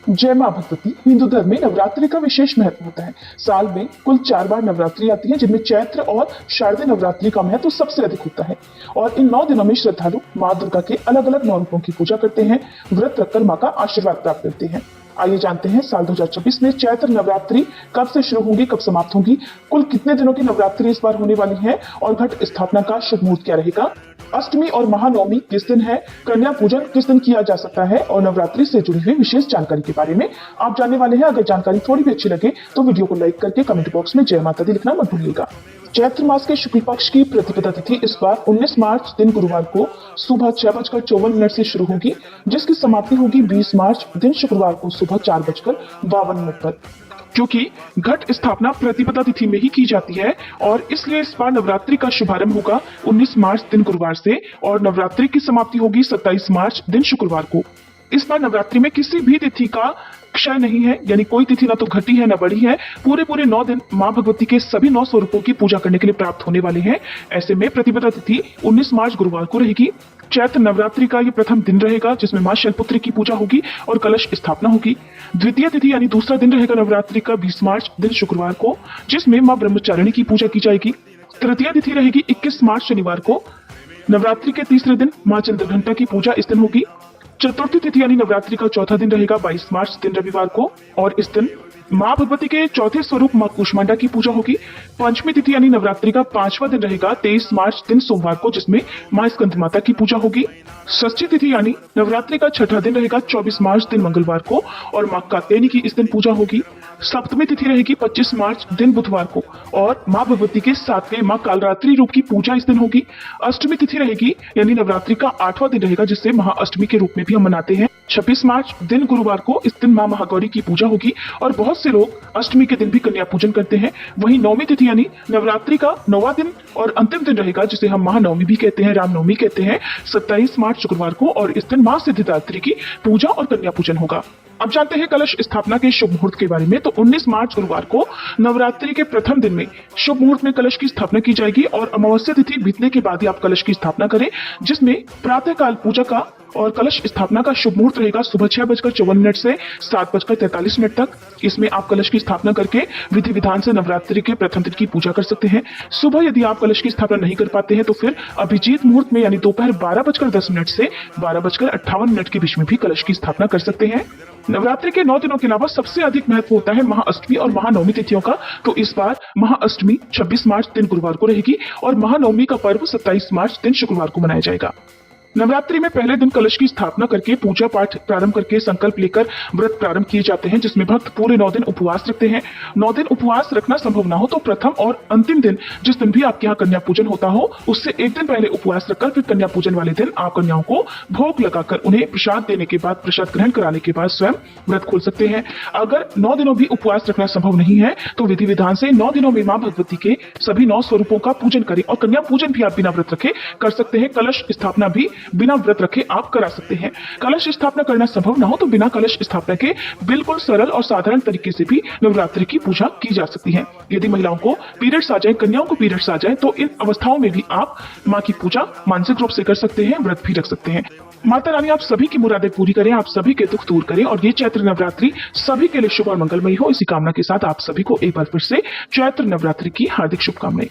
जय मां भगवती। हिंदू धर्म में नवरात्रि का विशेष महत्व होता है। साल में कुल 4 बार नवरात्रि आती है, जिनमें चैत्र और शारदीय नवरात्रि का महत्व सबसे अधिक होता है। और इन 9 दिनों में श्रद्धालु मां दुर्गा के अलग अलग 9 रूपों की पूजा करते हैं, व्रत रखकर मां का आशीर्वाद प्राप्त करते हैं। आइए जानते हैं साल 2024 में चैत्र नवरात्रि कब से शुरू होंगी, कब समाप्त होंगी, कुल कितने दिनों की नवरात्रि इस बार होने वाली है और घट स्थापना का शुभ मुहूर्त क्या रहेगा, अष्टमी और महानवमी किस दिन है, कन्या पूजन किस दिन किया जा सकता है और नवरात्रि से जुड़ी हुई विशेष जानकारी के बारे में आप जानने वाले हैं। अगर जानकारी थोड़ी भी अच्छी लगे तो वीडियो को लाइक करके कमेंट बॉक्स में जय माता दी लिखना मत भूलिएगा। चैत्र मास के शुक्ल पक्ष की प्रतिपदा तिथि इस बार 19 मार्च दिन गुरुवार को सुबह 6:54 से शुरू होगी, जिसकी समाप्ति होगी 20 मार्च दिन शुक्रवार को सुबह 4:52 पर। क्योंकि घट स्थापना प्रतिपदा तिथि में ही की जाती है और इसलिए इस बार नवरात्रि का शुभारंभ होगा 19 मार्च दिन गुरुवार से और नवरात्रि की समाप्ति होगी 27 मार्च दिन शुक्रवार को। इस बार नवरात्रि में किसी भी तिथि का क्षय नहीं है, यानी कोई तिथि ना तो घटी है ना बढ़ी है। पूरे 9 दिन मां भगवती के सभी 9 स्वरूपों की पूजा करने के लिए प्राप्त होने वाले हैं। ऐसे में प्रतिपदा तिथि 19 मार्च गुरुवार को रहेगी। चैत्र नवरात्रि का ये प्रथम दिन रहेगा, जिसमें मां शैलपुत्री की पूजा होगी और कलश स्थापना होगी। द्वितीय तिथि यानी दूसरा दिन रहेगा नवरात्रि का 20 मार्च दिन शुक्रवार को, जिसमें मां ब्रह्मचारिणी की पूजा की जाएगी। तृतीय तिथि रहेगी 21 मार्च शनिवार को। नवरात्रि के तीसरे दिन मां चंद्रघंटा की पूजा इस दिन होगी। चतुर्थी तिथि यानी नवरात्रि का चौथा दिन रहेगा 22 मार्च दिन रविवार को और इस दिन मां भगवती के चौथे स्वरूप मां कूष्मांडा की पूजा होगी। पंचमी तिथि यानी नवरात्रि का 5वां दिन रहेगा 23 मार्च दिन सोमवार को, जिसमें मां स्कंद माता की पूजा होगी। षष्ठी तिथि यानी नवरात्रि का छठा दिन रहेगा 24 मार्च दिन मंगलवार को और मां कात्यायनी की इस दिन पूजा होगी। सप्तमी तिथि रहेगी 25 मार्च दिन बुधवार को और मां भगवती के 7वें मां कालरात्रि रूप की पूजा इस दिन होगी। अष्टमी तिथि रहेगी यानी नवरात्रि का 8वां दिन रहेगा, जिसे महाअष्टमी के रूप में भी हम मनाते हैं। 26 मार्च दिन गुरुवार को इस दिन मां महागौरी की पूजा होगी और बहुत से लोग अष्टमी के दिन भी कन्या पूजन करते हैं। वहीं नौवीं तिथि यानी नवरात्रि का 9वां दिन और अंतिम दिन रहेगा, जिसे हम महानवमी भी कहते हैं, रामनवमी कहते हैं, 27 मार्च शुक्रवार को और इस दिन मां सिद्धिदात्री की पूजा और कन्या पूजन होगा। अब जानते हैं कलश स्थापना के शुभ मुहूर्त के बारे में। तो 19 मार्च गुरुवार को नवरात्रि के प्रथम दिन में शुभ मुहूर्त में कलश की स्थापना की जाएगी और अमावस्या तिथि बीतने के बाद ही आप कलश की स्थापना करें, जिसमें प्रातःकाल पूजा का और कलश स्थापना का शुभ मुहूर्त रहेगा सुबह 6:54 से 7:43 तक। इसमें आप कलश की स्थापना करके विधि विधान से नवरात्रि के प्रथम दिन की पूजा कर सकते हैं। सुबह यदि आप कलश की स्थापना नहीं कर पाते हैं तो फिर अभिजीत मुहूर्त में यानी दोपहर 12:10 से 12:58 के बीच में भी कलश की स्थापना कर सकते हैं। नवरात्रि के 9 दिनों के अलावा सबसे अधिक महत्व होता है महाअष्टमी और महानवमी तिथियों का। तो इस बार महाअष्टमी 26 मार्च दिन गुरुवार को रहेगी और महानवमी का पर्व 27 मार्च दिन शुक्रवार को मनाया जाएगा। नवरात्रि में पहले दिन कलश की स्थापना करके पूजा पाठ प्रारंभ करके संकल्प लेकर व्रत प्रारंभ किए जाते हैं, जिसमें भक्त पूरे 9 दिन उपवास रखते हैं। 9 दिन उपवास रखना संभव ना हो तो प्रथम और अंतिम दिन जिस दिन भी आपके यहाँ कन्या पूजन होता हो, उससे एक दिन पहले उपवास रखकर फिर कन्या पूजन वाले दिन आप कन्याओं को भोग लगाकर उन्हें प्रसाद देने के बाद, प्रसाद ग्रहण कराने के बाद स्वयं व्रत खोल सकते हैं। अगर 9 दिनों भी उपवास रखना संभव नहीं है तो विधि विधान से 9 दिनों में मां भगवती के सभी 9 स्वरूपों का पूजन करें और कन्या पूजन भी आप बिना व्रत रखे कर सकते हैं। कलश स्थापना भी बिना व्रत रखे आप करा सकते हैं। कलश स्थापना करना संभव ना हो तो बिना कलश स्थापना के बिल्कुल सरल और साधारण तरीके से भी नवरात्रि की पूजा की जा सकती है। यदि महिलाओं को पीरियड्स आ जाए, कन्याओं को पीरियड्स आ जाए, तो इन अवस्थाओं में भी आप मां की पूजा मानसिक रूप से कर सकते हैं, व्रत भी रख सकते हैं। माता रानी आप सभी की मुरादें पूरी करें, आप सभी के दुख दूर करें और ये चैत्र नवरात्रि सभी के लिए शुभ और मंगलमयी हो। इसी कामना के साथ आप सभी को एक बार फिर से चैत्र नवरात्रि की हार्दिक शुभकामनाएं।